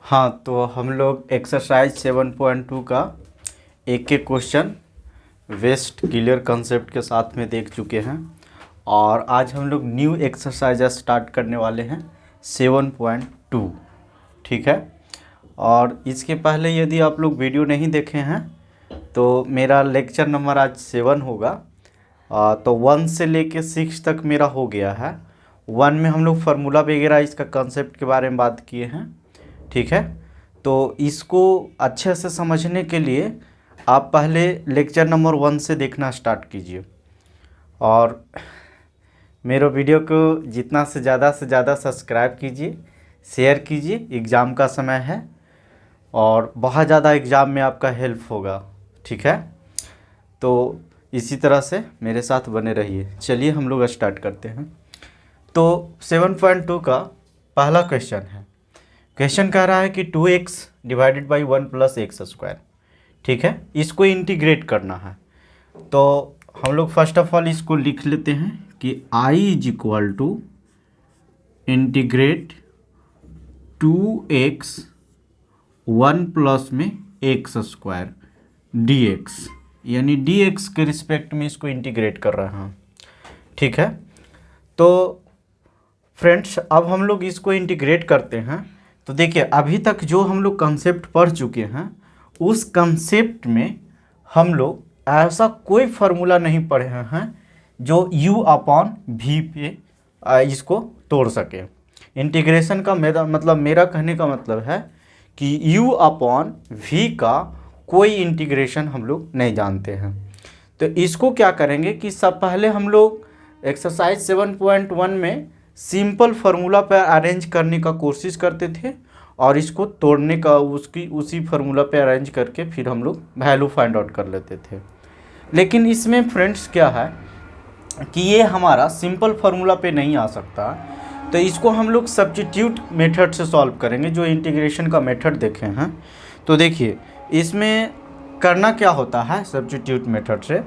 हाँ, तो हम लोग एक्सरसाइज 7.2 का एक एक क्वेश्चन वेस्ट क्लियर कंसेप्ट के साथ में देख चुके हैं और आज हम लोग न्यू एक्सरसाइज स्टार्ट करने वाले हैं 7.2। ठीक है। और इसके पहले यदि आप लोग वीडियो नहीं देखे हैं तो मेरा लेक्चर नंबर आज 7 होगा। तो 1 से लेके 6 तक मेरा हो गया है। 1 में हम लोग फार्मूला वगैरह इसका कंसेप्ट के बारे में बात किए हैं। ठीक है। तो इसको अच्छे से समझने के लिए आप पहले लेक्चर नंबर 1 से देखना स्टार्ट कीजिए और मेरे वीडियो को जितना से ज़्यादा सब्सक्राइब कीजिए, शेयर कीजिए। एग्ज़ाम का समय है और बहुत ज़्यादा एग्ज़ाम में आपका हेल्प होगा। ठीक है। तो इसी तरह से मेरे साथ बने रहिए। चलिए हम लोग स्टार्ट करते हैं। तो 7.2 का पहला क्वेश्चन है। क्वेश्चन कह रहा है कि 2x divided by 1 plus x square. ठीक है। इसको इंटीग्रेट करना है। तो हम लोग फर्स्ट ऑफ ऑल इसको लिख लेते हैं कि I is equal to integrate 2x 1 plus में एक्स स्क्वायर dx, यानी dx के रिस्पेक्ट में इसको इंटीग्रेट कर रहा हूँ। ठीक है। तो फ्रेंड्स अब हम लोग इसको इंटीग्रेट करते हैं। तो देखिए अभी तक जो हम लोग कंसेप्ट पढ़ चुके हैं उस कंसेप्ट में हम लोग ऐसा कोई फार्मूला नहीं पढ़े हैं जो u अपॉन v पे इसको तोड़ सके। इंटीग्रेशन का मेरा कहने का मतलब है कि u अपॉन v का कोई इंटीग्रेशन हम लोग नहीं जानते हैं। तो इसको क्या करेंगे कि सब पहले हम लोग एक्सरसाइज 7.1 में सिंपल फार्मूला पर अरेंज करने का कोशिश करते थे और इसको तोड़ने का उसी फार्मूला पे अरेंज करके फिर हम लोग वैल्यू फाइंड आउट कर लेते थे। लेकिन इसमें फ्रेंड्स क्या है कि ये हमारा सिंपल फार्मूला पे नहीं आ सकता। तो इसको हम लोग सब्स्टिट्यूट मेथड से सॉल्व करेंगे, जो इंटीग्रेशन का मेथड देखे हैं। तो देखिए इसमें करना क्या होता है सब्स्टिट्यूट मेथड से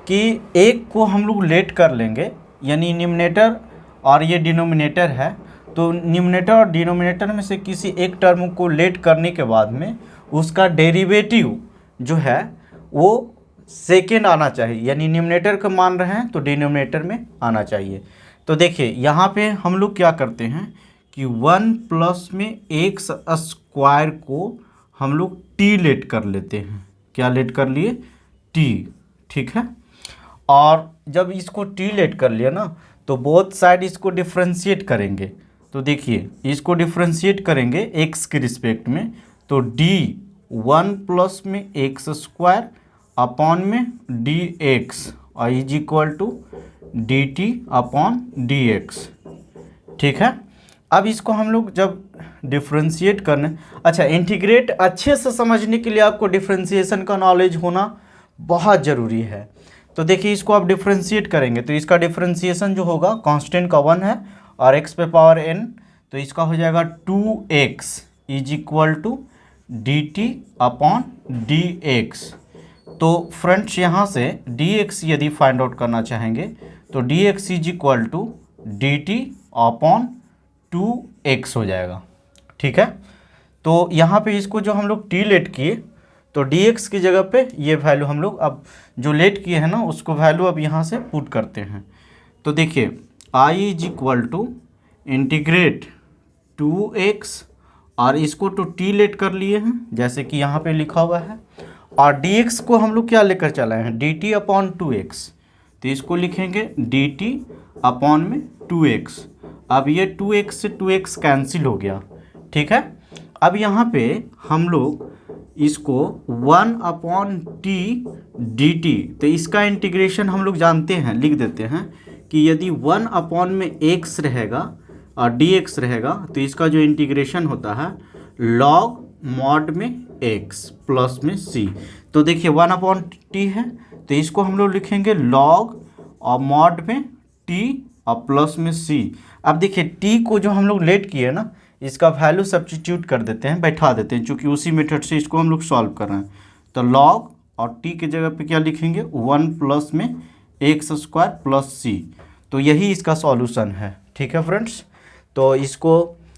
कि एक को हम लोग लेट कर लेंगे, यानी न्यूमरेटर और ये डिनोमिनेटर है। तो न्यूमरेटर और डिनोमिनेटर में से किसी एक टर्म को लेट करने के बाद में उसका डेरिवेटिव जो है वो सेकेंड आना चाहिए, यानी न्यूमरेटर का मान रहे हैं तो डिनोमिनेटर में आना चाहिए। तो देखिए यहाँ पे हम लोग क्या करते हैं कि 1 प्लस में एक्स स्क्वायर को हम लोग टी लेट कर लेते हैं। क्या लेट कर लिए? टी। ठीक है। और जब इसको टी लेट कर लिया ना तो बोथ साइड इसको डिफ्रेंशिएट करेंगे। तो देखिए इसको डिफ्रेंशिएट करेंगे एक्स के रिस्पेक्ट में, तो डी 1 प्लस में एक्स स्क्वायर अपॉन में डी एक्स और is equal to d t upon d x. ठीक है। अब इसको हम लोग जब डिफ्रेंशिएट करने, अच्छा इंटीग्रेट अच्छे से समझने के लिए आपको डिफ्रेंशिएशन का नॉलेज होना बहुत ज़रूरी है। तो देखिए इसको आप डिफ्रेंशिएट करेंगे तो इसका डिफ्रेंशिएशन जो होगा कांस्टेंट का 1 है और x पे पावर n, तो इसका हो जाएगा 2x is equal to d t upon d x. तो फ्रेंड्स यहाँ से dx यदि फाइंड आउट करना चाहेंगे तो dx is equal to d t upon 2x हो जाएगा। ठीक है। तो यहाँ पे इसको जो हम लोग t लेट किए तो dx की जगह पे ये वैल्यू हम लोग अब जो लेट किए हैं ना उसको वैल्यू अब यहाँ से पुट करते हैं। तो देखिए I is equal to integrate 2x और इसको तो t लेट कर लिए हैं जैसे कि यहाँ पे लिखा हुआ है, और dx को हम लोग क्या लेकर चलाए हैं dt अपॉन 2x। तो इसको लिखेंगे dt अपॉन में 2x। अब ये 2x से 2x कैंसिल हो गया। ठीक है। अब यहाँ पे हम लोग इसको 1 अपॉन टी डी टी, तो इसका इंटीग्रेशन हम लोग जानते हैं, लिख देते हैं कि यदि 1 अपॉन में x रहेगा और dx रहेगा तो इसका जो इंटीग्रेशन होता है log मॉड में x प्लस में c। तो देखिए 1 अपॉन टी है तो इसको हम लोग लिखेंगे log और मॉड में t और प्लस में c। अब देखिए t को जो हम लोग लेट किए ना इसका वैल्यू सब्स्टिट्यूट कर देते हैं, बैठा देते हैं, क्योंकि उसी मेथड से इसको हम लोग सॉल्व कर रहे हैं। तो log और t के जगह पे क्या लिखेंगे 1 प्लस में एक्स स्क्वायर प्लस c। तो यही इसका सॉल्यूशन है। ठीक है फ्रेंड्स। तो इसको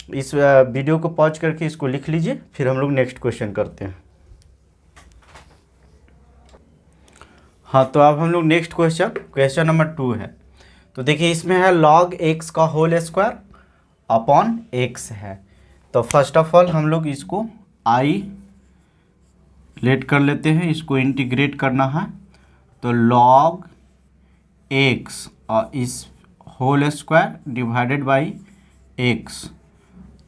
इस वीडियो को पॉज करके इसको लिख लीजिए, फिर हम लोग नेक्स्ट क्वेश्चन करते हैं। हाँ, तो अब हम लोग नेक्स्ट क्वेश्चन नंबर 2 है। तो देखिए इसमें है log x का होल स्क्वायर अपॉन x है। तो फर्स्ट ऑफ ऑल हम लोग इसको i लेट कर लेते हैं, इसको इंटीग्रेट करना है। तो log x और इस whole square divided by x।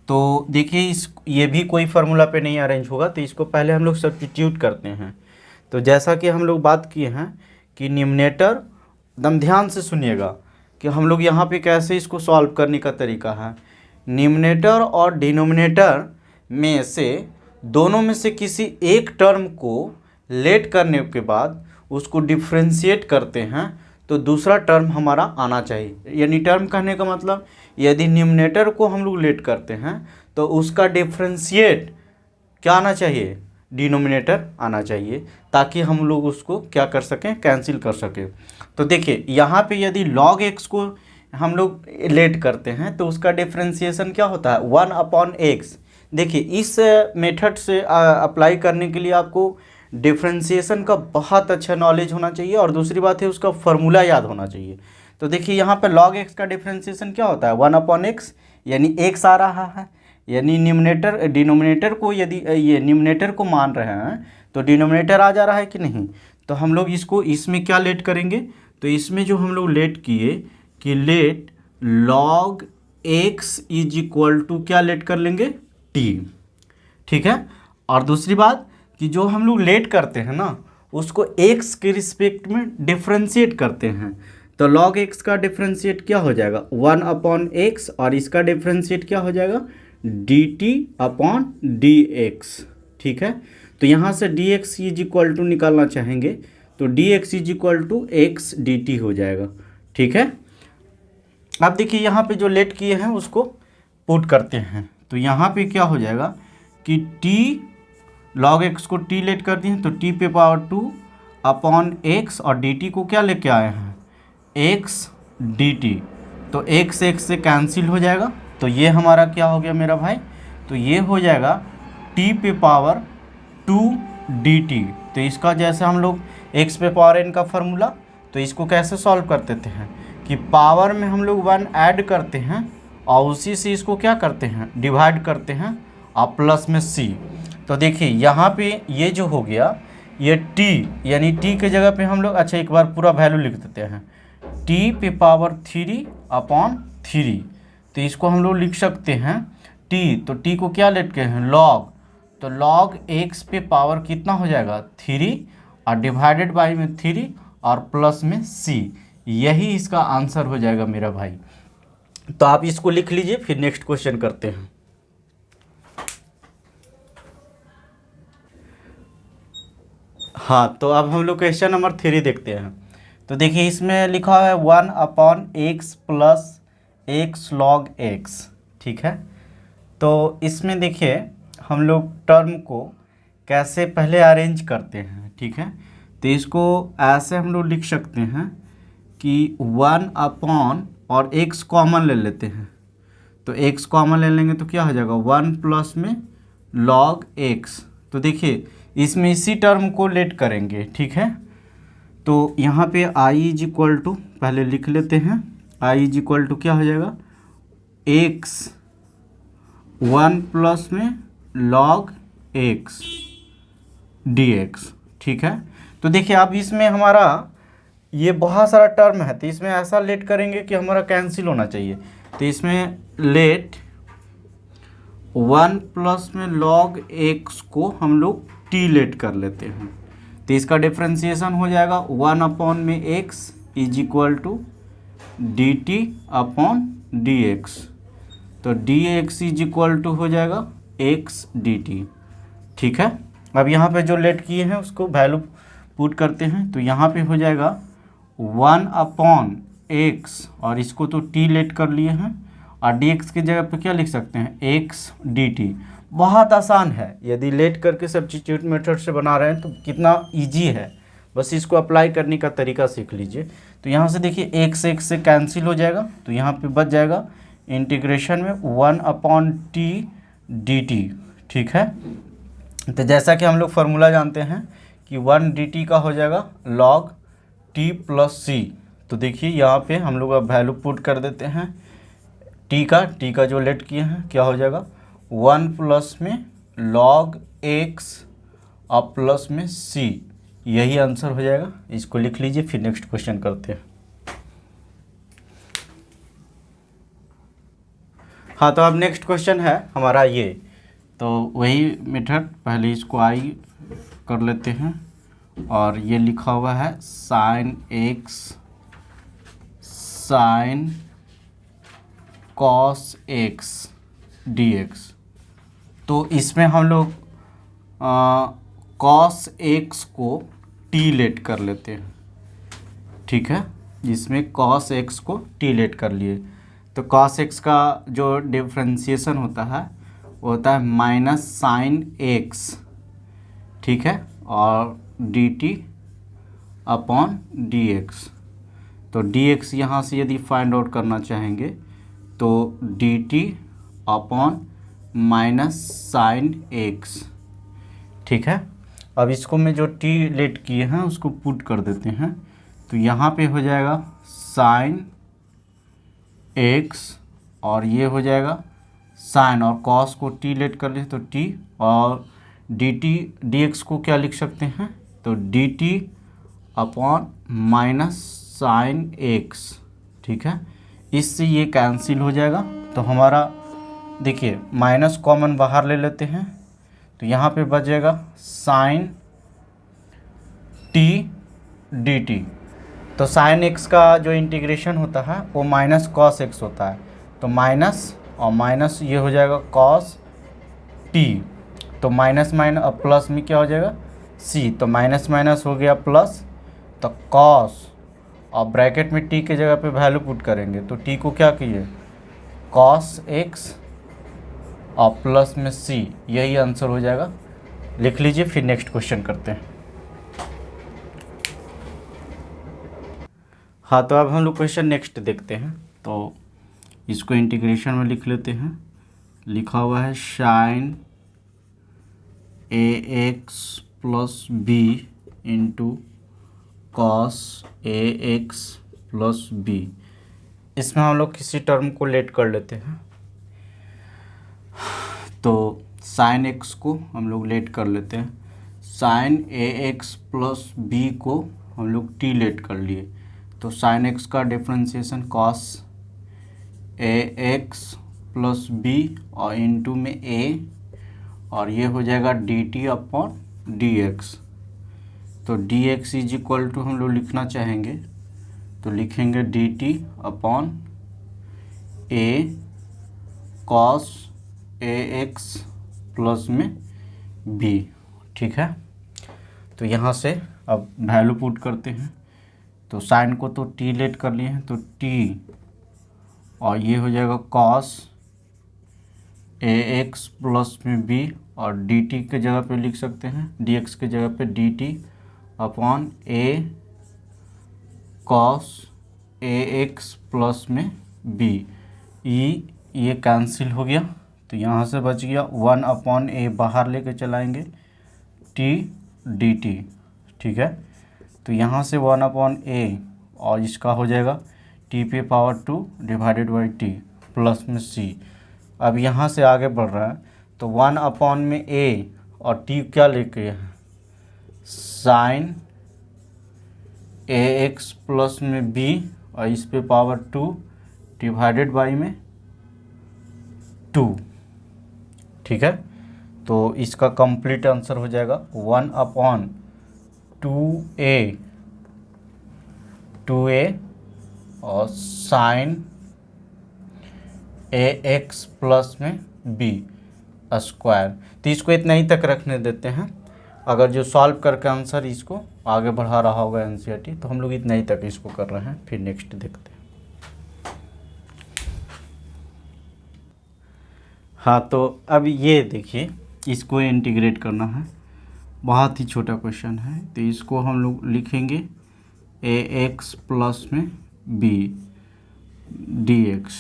तो देखिए ये भी कोई फार्मूला पे नहीं अरेंज होगा, तो इसको पहले हम लोग सब्स्टिट्यूट करते हैं। तो जैसा कि हम लोग बात किए हैं कि न्यूमरेटर, एकदम ध्यान से सुनिएगा कि हम लोग यहाँ पे कैसे इसको सॉल्व करने का तरीका है। न्यूमरेटर और डिनोमिनेटर में से दोनों में से किसी एक टर्म को लेट करने के बाद उसको डिफ्रेंशिएट करते हैं, तो दूसरा टर्म हमारा आना चाहिए। यानी टर्म कहने का मतलब, यदि न्यूमरेटर को हम लोग लेट करते हैं तो उसका डिफ्रेंशिएट क्या आना चाहिए, डिनोमिनेटर आना चाहिए, ताकि हम लोग उसको क्या कर सकें, कैंसिल कर सकें। तो देखिए यहाँ पे यदि log x को हम लोग लेट करते हैं तो उसका डिफ्रेंशिएशन क्या होता है, 1/x। देखिए इस मेथड से अप्लाई करने के लिए आपको डिफ्रेंशिएशन का बहुत अच्छा नॉलेज होना चाहिए, और दूसरी बात है उसका फार्मूला याद होना चाहिए। तो देखिए यहाँ पे log x का डिफ्रेंशिएशन क्या होता है, 1/x, यानी x आ रहा है। यानी न्यूमरेटर डिनोमिनेटर को, यदि ये न्यूमरेटर को मान रहे हैं तो डिनोमिनेटर आ जा रहा है कि नहीं। तो हम लोग इसको इसमें क्या लेट करेंगे, तो इसमें जो हम लोग लेट किए कि let log x is equal to क्या लेट कर लेंगे, t। ठीक है। और दूसरी बात कि जो हम लोग लेट करते हैं ना, उसको x के रिस्पेक्ट में डिफ्रेंशिएट करते हैं। तो log x का डिफ्रेंशिएट क्या हो जाएगा, 1/x, और इसका डिफ्रेंशिएट क्या हो जाएगा, dt/dx। ठीक है। तो यहाँ से dx इज इक्वल टू निकालना चाहेंगे तो dx is equal to x dt हो जाएगा। ठीक है। अब देखिए यहाँ पे जो लेट किए हैं उसको पुट करते हैं। तो यहाँ पे क्या हो जाएगा कि t log x को t लेट कर दिए तो t⁻2/x, और dt को क्या लेके आए हैं, x dt। तो x से कैंसिल हो जाएगा। तो ये हमारा क्या हो गया मेरा भाई, तो ये हो जाएगा t⁻2 dt। तो इसका जैसे हम लोग x⁻n का फार्मूला, तो इसको कैसे सॉल्व करते हैं कि पावर में हम लोग 1 ऐड करते हैं और उसी से इसको क्या करते हैं, डिवाइड करते हैं, और प्लस में c। तो देखिए यहाँ पे ये जो हो गया, ये t, यानी t के जगह पे हम लोग, अच्छा एक बार पूरा वैल्यू लिख देते हैं, t⁻3/3। तो इसको हम लोग लिख सकते हैं t, तो t को क्या लेट के हैं, log। तो log x पे पावर कितना हो जाएगा, 3, और डिवाइडेड बाई में 3 और प्लस में c। यही इसका आंसर हो जाएगा मेरा भाई। तो आप इसको लिख लीजिए, फिर नेक्स्ट क्वेश्चन करते हैं। हाँ, तो अब हम लोग क्वेश्चन नंबर 3 देखते हैं। तो देखिए इसमें लिखा है 1/x plus x log x। ठीक है। तो इसमें देखिए हम लोग टर्म को कैसे पहले अरेंज करते हैं। ठीक है। तो इसको ऐसे हम लोग लिख सकते हैं कि 1/ और x कॉमन ले लेते हैं। तो x कॉमन ले लेंगे तो क्या हो जाएगा, 1 प्लस में log x। तो देखिए इसमें इसी टर्म को लेट करेंगे। ठीक है। तो यहाँ पे i इज इक्वल टू पहले लिख लेते हैं, i इज इक्वल टू क्या हो जाएगा, x 1 प्लस में log x dx। ठीक है। तो देखिए अब इसमें हमारा ये बहुत सारा टर्म है, तो इसमें ऐसा लेट करेंगे कि हमारा कैंसिल होना चाहिए। तो इसमें लेट 1 प्लस में log x को हम लोग t लेट कर लेते हैं। तो इसका डिफ्रेंशिएशन हो जाएगा 1/x is equal to dt/dx। तो dx इज इक्वल टू हो जाएगा x dt। ठीक है। अब यहाँ पे जो लेट किए हैं उसको वैल्यू पुट करते हैं। तो यहाँ पे हो जाएगा 1/x, और इसको तो t लेट कर लिए हैं, और dx की जगह पे क्या लिख सकते हैं, x dt। बहुत आसान है, यदि लेट करके सब्स्टिट्यूट मेथड से बना रहे हैं तो कितना इजी है, बस इसको अप्लाई करने का तरीका सीख लीजिए। तो यहाँ से देखिए x से कैंसिल हो जाएगा, तो यहाँ पे बच जाएगा इंटीग्रेशन में 1/t dt, ठीक है। तो जैसा कि हम लोग फार्मूला जानते हैं कि 1 dt का हो जाएगा log t प्लस c। तो देखिए यहाँ पे हम लोग अब वैल्यू पुट कर देते हैं t का जो लेट किए हैं क्या हो जाएगा 1 प्लस में log x और प्लस में c, यही आंसर हो जाएगा। इसको लिख लीजिए, फिर नेक्स्ट क्वेश्चन करते हैं। हाँ, तो अब नेक्स्ट क्वेश्चन है हमारा ये, तो वही मेथड, पहले इसको आई कर लेते हैं और ये लिखा हुआ है sin x sin cos x dx। तो इसमें हम लोग cos x को t लेट कर लेते हैं, ठीक है। जिसमें cos x को t लेट कर लिए, तो cos x का जो डिफ्रेंसिएशन होता है वो होता है माइनस साइन x, ठीक है, और dt अपॉन dx। तो dx यहाँ से यदि फाइंड आउट करना चाहेंगे तो dt upon minus sine x, ठीक है। अब इसको में जो t लेट किए हैं उसको पुट कर देते हैं, तो यहाँ पे हो जाएगा साइन x और ये हो जाएगा साइन, और cos को t लेट कर ले तो t, और dt dx को क्या लिख सकते हैं, तो dt upon minus sine x, ठीक है। इससे ये कैंसिल हो जाएगा। तो हमारा देखिए माइनस कॉमन बाहर ले लेते हैं, तो यहाँ पे बच जाएगा साइन t dt। तो साइन x का जो इंटीग्रेशन होता है वो माइनस कॉस x होता है, तो माइनस और माइनस ये हो जाएगा कॉस t, तो माइनस माइनस प्लस में क्या हो जाएगा c, तो माइनस माइनस हो गया प्लस, तो कॉस और ब्रैकेट में t के जगह पे वैल्यू पुट करेंगे, तो t को क्या किए कॉस x और प्लस में c, यही आंसर हो जाएगा। लिख लीजिए, फिर नेक्स्ट क्वेश्चन करते हैं। हाँ, तो अब हम लोग क्वेश्चन नेक्स्ट देखते हैं। तो इसको इंटीग्रेशन में लिख लेते हैं। लिखा हुआ है sine ax plus b into cos ax plus b. इसमें हम लोग किसी टर्म को लेट कर लेते हैं, तो साइन x को हम लोग लेट कर लेते हैं। साइन ax प्लस बी को हम लोग t लेट कर लिए, तो साइन x का differentiation cos ax plus b और इनटू में a, और ये हो जाएगा dt अपॉन dx। तो dx इज इक्वल टू हम लोग लिखना चाहेंगे तो लिखेंगे dt upon a cos ax plus में b, ठीक है। तो यहाँ से अब वैल्यू पुट करते हैं, तो साइन को तो t लेट कर लिए हैं, तो t और ये हो जाएगा कॉस ax प्लस में b, और dt के जगह पे लिख सकते हैं dx के जगह पे dt upon a cos ax plus में b। ये कैंसिल हो गया, तो यहाँ से बच गया 1 अपॉन a, बाहर लेके चलाएंगे t dt, ठीक है। तो यहाँ से 1 अपॉन a और इसका हो जाएगा t पे power 2 divided by t plus में c। अब यहाँ से आगे बढ़ रहा है, तो 1 अपॉन में a और t क्या लेके हैं साइन ax प्लस में b, और इस पे पावर 2 डिवाइडेड बाई में 2, ठीक है। तो इसका कंप्लीट आंसर हो जाएगा 1 अपॉन 2a और साइन ax प्लस में b स्क्वायर। तो इसको इतना ही तक रखने देते हैं। अगर जो सॉल्व करके आंसर इसको आगे बढ़ा रहा होगा एनसीईआरटी, तो हम लोग इतना ही तक इसको कर रहे हैं, फिर नेक्स्ट देखते हैं। हाँ, तो अब ये देखिए, इसको इंटीग्रेट करना है, बहुत ही छोटा क्वेश्चन है। तो इसको हम लोग लिखेंगे ax प्लस में b dx,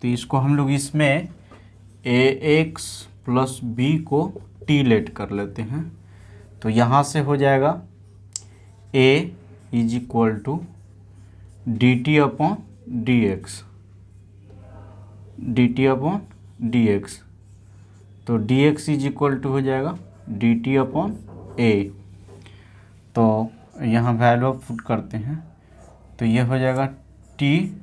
तो इसको हम लोग इसमें ए एक्स प्लस बी को टी लेट कर लेते हैं। तो यहाँ से हो जाएगा a is equal to d t upon d x, d t upon d x. तो d x is equal to हो जाएगा डी टी अपॉन ए। तो यहाँ वैल्यू पुट करते हैं तो ये हो जाएगा टी,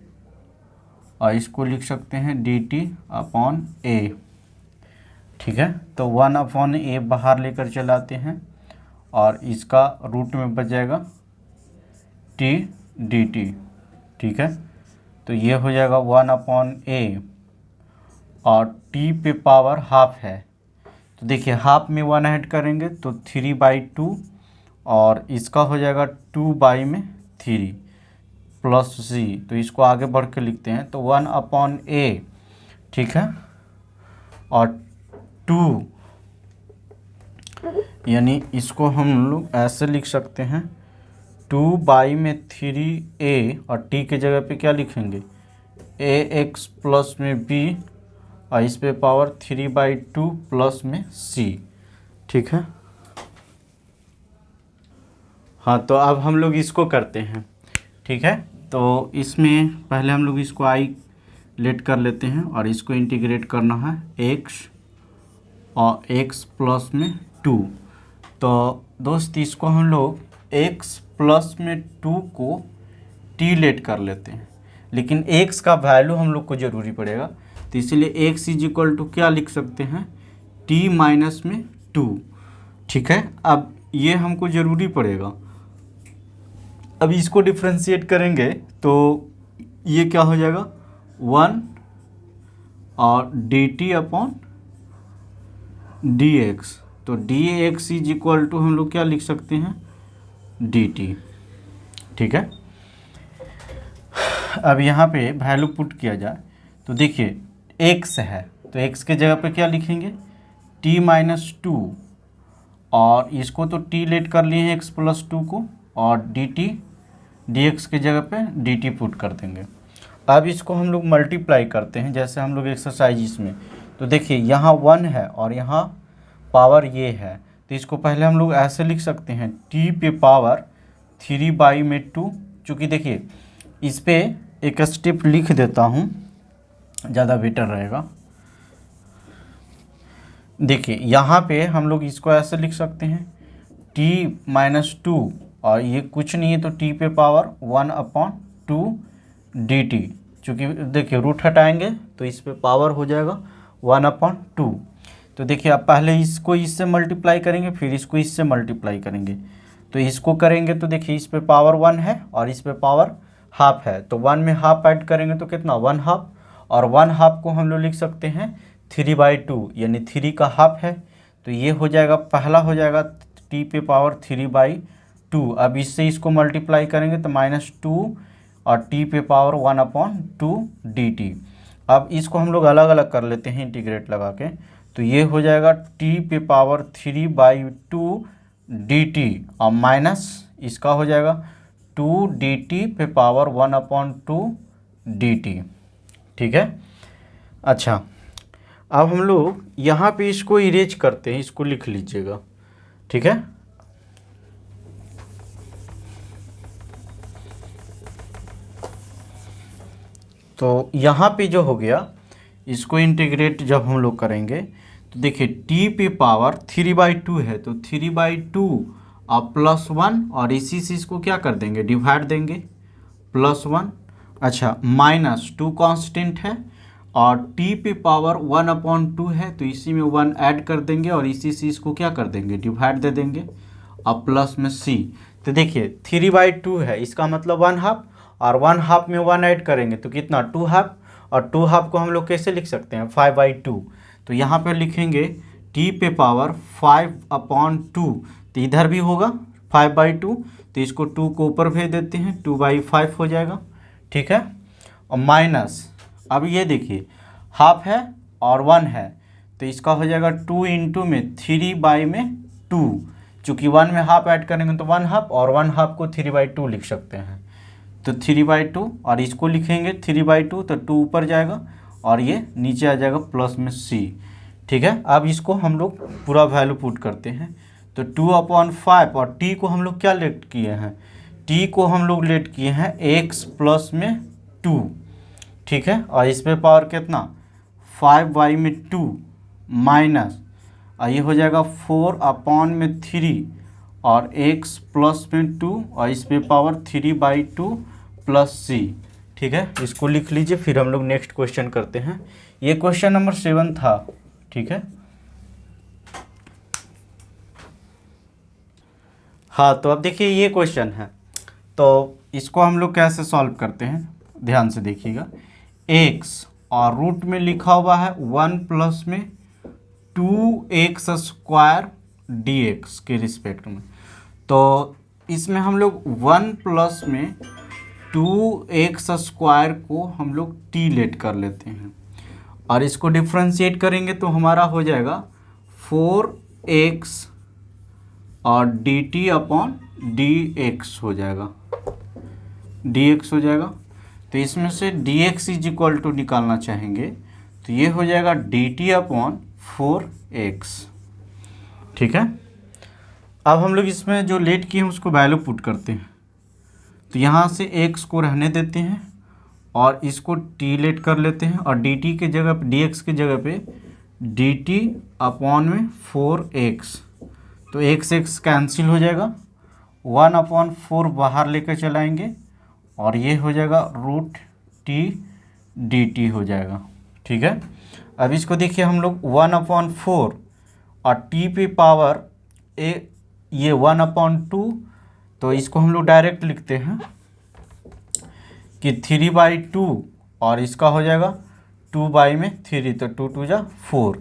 और इसको लिख सकते हैं डी टी अपॉन ए। ठीक है, तो 1 अपॉन ए बाहर लेकर चलाते हैं और इसका रूट में बच जाएगा टी डी टी। ठीक है, तो ये हो जाएगा 1 अपॉन ए, और टी पे पावर हाफ है। तो देखिए हाफ में 1 ऐड करेंगे तो 3/2, और इसका हो जाएगा 2/3 प्लस सी। तो इसको आगे बढ़ के लिखते हैं तो 1 अपॉन ए, ठीक है, और 2, यानी इसको हम लोग ऐसे लिख सकते हैं 2/3a, और t के जगह पे क्या लिखेंगे ax प्लस में b, और इस पे पावर 3/2 प्लस में c। ठीक है, हाँ, तो अब हम लोग इसको करते हैं। ठीक है, तो इसमें पहले हम लोग इसको i लेट कर लेते हैं और इसको इंटीग्रेट करना है x और x प्लस में 2। तो दोस्त इसको हम लोग x प्लस में 2 को t लेट कर लेते हैं, लेकिन x का वैल्यू हम लोग को ज़रूरी पड़ेगा। तो इसीलिए x इज इक्वल टू क्या लिख सकते हैं t माइनस में 2। ठीक है, अब ये हमको ज़रूरी पड़ेगा। अब इसको डिफ्रेंशिएट करेंगे तो ये क्या हो जाएगा 1 और d t upon d x. तो d x is equal to हम लोग क्या लिख सकते हैं डी टी। ठीक है, अब यहाँ पे वैल्यू पुट किया जाए तो देखिए x है, तो x के जगह पे क्या लिखेंगे t माइनस 2, और इसको तो t लेट कर लिए हैं x प्लस 2 को, और dt dx के जगह पे dt पुट कर देंगे। अब इसको हम लोग मल्टीप्लाई करते हैं जैसे हम लोग एक्सरसाइज इसमें। तो देखिए यहाँ 1 है और यहाँ पावर ये है, तो इसको पहले हम लोग ऐसे लिख सकते हैं t पे पावर 3/2। चूँकि देखिए इस पे एक स्टेप लिख देता हूँ, ज़्यादा बेटर रहेगा। देखिए यहाँ पे हम लोग इसको ऐसे लिख सकते हैं t माइनस 2, और ये कुछ नहीं है तो t पे पावर 1/2 dt। चूँकि देखिए रूट हटाएंगे तो इस पे पावर हो जाएगा 1/2। तो देखिए अब पहले इसको इससे मल्टीप्लाई करेंगे, फिर इसको इससे मल्टीप्लाई करेंगे। तो इसको करेंगे तो देखिए इस पे पावर 1 है और इस पे पावर हाफ है, तो 1 में हाफ ऐड करेंगे तो कितना 1 हाफ, और 1 हाफ को हम लोग लिख सकते हैं 3/2, यानी 3 का हाफ है। तो ये हो जाएगा, पहला हो जाएगा t पे पावर 3/2। अब इससे इसको मल्टीप्लाई करेंगे तो -2 और t पे पावर 1/2 dt। अब इसको हम लोग अलग अलग कर लेते हैं इंटीग्रेट लगा के, तो ये हो जाएगा t पे पावर 3/2 dt, और माइनस इसका हो जाएगा 2 dt पे पावर 1/2 dt। ठीक है, अच्छा अब हम लोग यहाँ पे इसको इरेज करते हैं, इसको लिख लीजिएगा। ठीक है, तो यहाँ पे जो हो गया इसको इंटीग्रेट जब हम लोग करेंगे तो देखिए t पे पावर 3/2 है, तो 3/2 और +1, और इसी से इसको क्या कर देंगे डिवाइड देंगे +1। अच्छा, -2 कांस्टेंट है और t पे पावर 1/2 है, तो इसी में 1 ऐड कर देंगे और इसी से इसको क्या कर देंगे डिवाइड दे देंगे, और प्लस में c। तो देखिए 3/2 है, इसका मतलब 1 हाफ, और 1 हाफ में 1 ऐड करेंगे तो कितना 2 हाफ, और 2 हाफ को हम लोग कैसे लिख सकते हैं 5/2। तो यहाँ पर लिखेंगे t पे पावर 5/2, तो इधर भी होगा 5/2, तो इसको 2 को ऊपर भेज देते हैं 2/5 हो जाएगा। ठीक है, और माइनस, अब ये देखिए हाफ है और 1 है, तो इसका हो जाएगा 2 इंटू में 3/2। चूँकि 1 में हाफ ऐड करेंगे तो 1 हाफ, और 1 हाफ को 3/2 लिख सकते हैं, तो 3/2, और इसको लिखेंगे 3/2 तो 2 ऊपर जाएगा और ये नीचे आ जाएगा प्लस में c। ठीक है, अब इसको हम लोग पूरा वैल्यू पुट करते हैं। तो 2/5 और t को हम लोग क्या लेट किए हैं, t को हम लोग लेट किए हैं x प्लस में 2। ठीक है, और इस पे पावर कितना 5y में 2 माइनस ये हो जाएगा 4/3 और x प्लस में 2 और इस पे पावर 3/2 प्लस c। ठीक है, इसको लिख लीजिए, फिर हम लोग नेक्स्ट क्वेश्चन करते हैं। ये क्वेश्चन नंबर 7 था। ठीक है, हाँ, तो अब देखिए ये क्वेश्चन है, तो इसको हम लोग कैसे सॉल्व करते हैं, ध्यान से देखिएगा। x और रूट में लिखा हुआ है 1 प्लस में 2x² dx के रिस्पेक्ट में। तो इसमें हम लोग 1 प्लस में 2x² को हम लोग t लेट कर लेते हैं और इसको डिफ्रेंशिएट करेंगे तो हमारा हो जाएगा 4x और dt/dx हो जाएगा, dx हो जाएगा। तो इसमें से dx = निकालना चाहेंगे तो ये हो जाएगा dt/4x। ठीक है, अब हम लोग इसमें जो लेट किए हैं उसको वैल्यू पुट करते हैं। तो यहाँ से x को रहने देते हैं और इसको t लेट कर लेते हैं और dt के जगह पे dx की जगह पे dt/4x। तो x कैंसिल हो जाएगा, 1/4 बाहर लेकर चलाएंगे और ये हो जाएगा √t dt हो जाएगा। ठीक है, अब इसको देखिए हम लोग 1/4 और t पे पावर ये 1/2, तो इसको हम लोग डायरेक्ट लिखते हैं कि 3/2 और इसका हो जाएगा 2/3, तो 2 2 जा 4।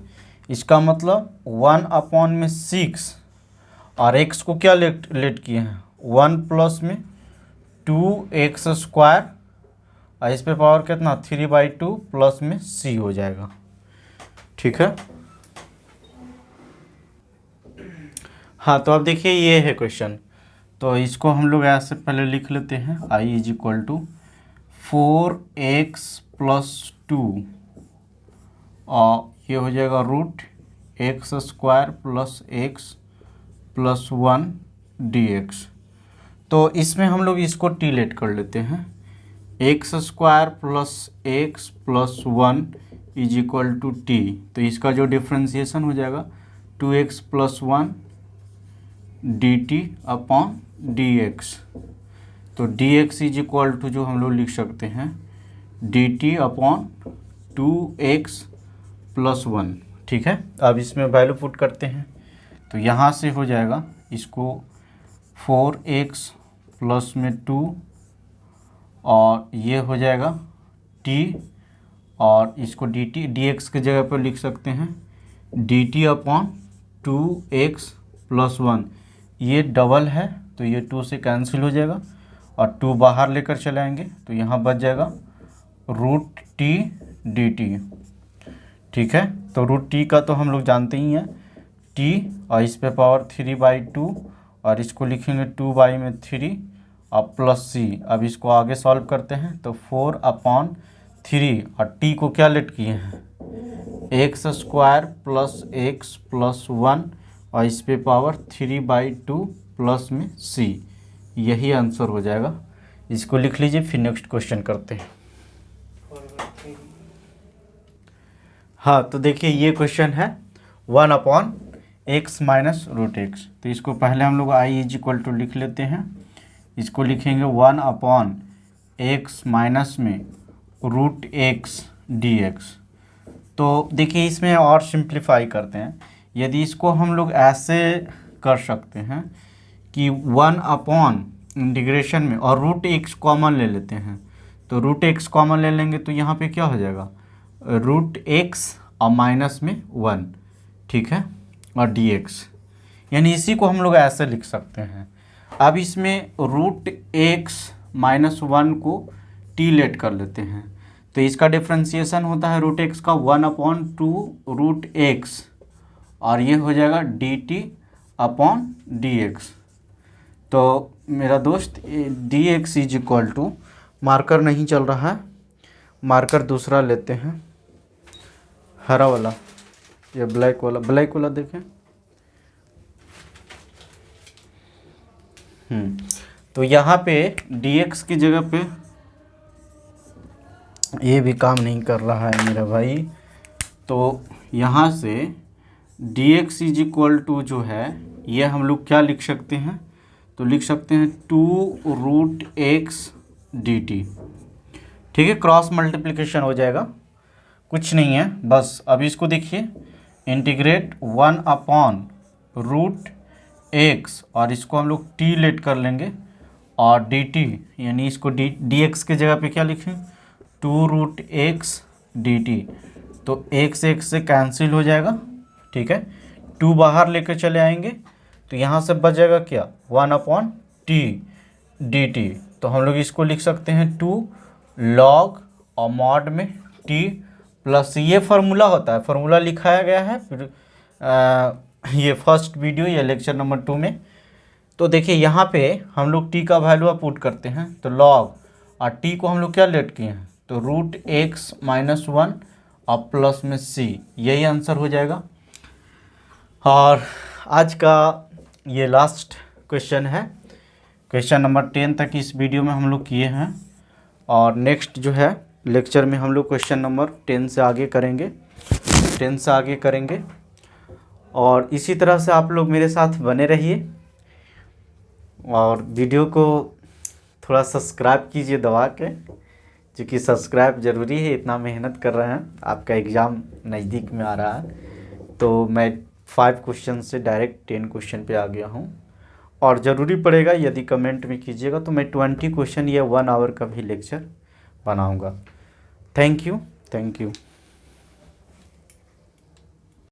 इसका मतलब 1/6 और x को क्या लेट किए हैं 1 प्लस में 2x² और इस पे पावर कितना 3/2 प्लस में c हो जाएगा। ठीक है, हाँ, तो अब देखिए ये है क्वेश्चन। तो इसको हम लोग ऐसे पहले लिख लेते हैं, i = 4x + 2 और ये हो जाएगा √x² + x + 1 dx। तो इसमें हम लोग इसको t लेट कर लेते हैं, x² + x + 1 = t। तो इसका जो डिफ्रेंशिएशन हो जाएगा 2x + 1 dt/dx। तो dx = जो हम लोग लिख सकते हैं dt/2x + 1। ठीक है, अब इसमें वैल्यू पुट करते हैं। तो यहाँ से हो जाएगा इसको 4x प्लस में 2 और ये हो जाएगा t और इसको dx की जगह पर लिख सकते हैं dt/2x + 1। ये डबल है तो ये 2 से कैंसिल हो जाएगा और 2 बाहर लेकर चलाएंगे तो यहाँ बच जाएगा √t dt। ठीक है, तो √t का तो हम लोग जानते ही हैं t और इस पे पावर 3/2 और इसको लिखेंगे 2/3 और प्लस c। अब इसको आगे सॉल्व करते हैं तो 4/3 और t को क्या लेट किए हैं x² + x + 1 और इस पे पावर 3/2 प्लस में c। यही आंसर हो जाएगा। इसको लिख लीजिए, फिर नेक्स्ट क्वेश्चन करते हैं। हाँ, तो देखिए ये क्वेश्चन है 1/x - √x। तो इसको पहले हम लोग i = लिख लेते हैं। इसको लिखेंगे 1/x माइनस में √x dx। तो देखिए इसमें और सिंप्लीफाई करते हैं। यदि इसको हम लोग ऐसे कर सकते हैं कि 1 इंटीग्रेशन में और √x कॉमन ले लेते हैं। तो √x कॉमन ले लेंगे तो यहाँ पे क्या हो जाएगा √x और माइनस में 1। ठीक है, और dx, यानी इसी को हम लोग ऐसे लिख सकते हैं। अब इसमें √x - 1 को t लेट कर लेते हैं तो इसका डिफ्रेंशिएशन होता है √x का 1/2 √x और ये हो जाएगा dt/dx। तो मेरा दोस्त dx = मार्कर नहीं चल रहा है, मार्कर दूसरा लेते हैं। हरा वाला या ब्लैक वाला देखें। तो यहाँ पे dx की जगह पे ये भी काम नहीं कर रहा है मेरा भाई। तो यहाँ से dx इज इक्वल टू जो है ये हम लोग क्या लिख सकते हैं, तो लिख सकते हैं 2√x dt। ठीक है, क्रॉस मल्टीप्लिकेशन हो जाएगा, कुछ नहीं है। बस अब इसको देखिए, इंटीग्रेट 1/√x और इसको हम लोग t लेट कर लेंगे और dt, यानी इसको dx के जगह पे क्या लिखें, 2√x dt। तो x से कैंसिल हो जाएगा। ठीक है, 2 बाहर लेकर चले आएंगे तो यहाँ से बच जाएगा क्या, 1/t dt। तो हम लोग इसको लिख सकते हैं 2 log और मॉड में t प्लस ये फार्मूला होता है, फार्मूला लिखाया गया है फिर ये फर्स्ट वीडियो या लेक्चर नंबर 2 में। तो देखिए यहाँ पे हम लोग t का वैल्यू पुट करते हैं, तो log और t को हम लोग क्या लेट किए हैं, तो √x-1 और प्लस में c, यही आंसर हो जाएगा। और आज का ये लास्ट क्वेश्चन है, क्वेश्चन नंबर 10 तक इस वीडियो में हम लोग किए हैं और नेक्स्ट जो है लेक्चर में हम लोग क्वेश्चन नंबर 10 से आगे करेंगे। और इसी तरह से आप लोग मेरे साथ बने रहिए और वीडियो को थोड़ा सब्सक्राइब कीजिए दबा के, क्योंकि सब्सक्राइब ज़रूरी है, इतना मेहनत कर रहे हैं, आपका एग्ज़ाम नज़दीक में आ रहा है। तो मैं 5 क्वेश्चन से डायरेक्ट 10 क्वेश्चन पे आ गया हूँ और ज़रूरी पड़ेगा यदि कमेंट में कीजिएगा तो मैं 20 क्वेश्चन या 1 आवर का भी लेक्चर बनाऊँगा। Thank you.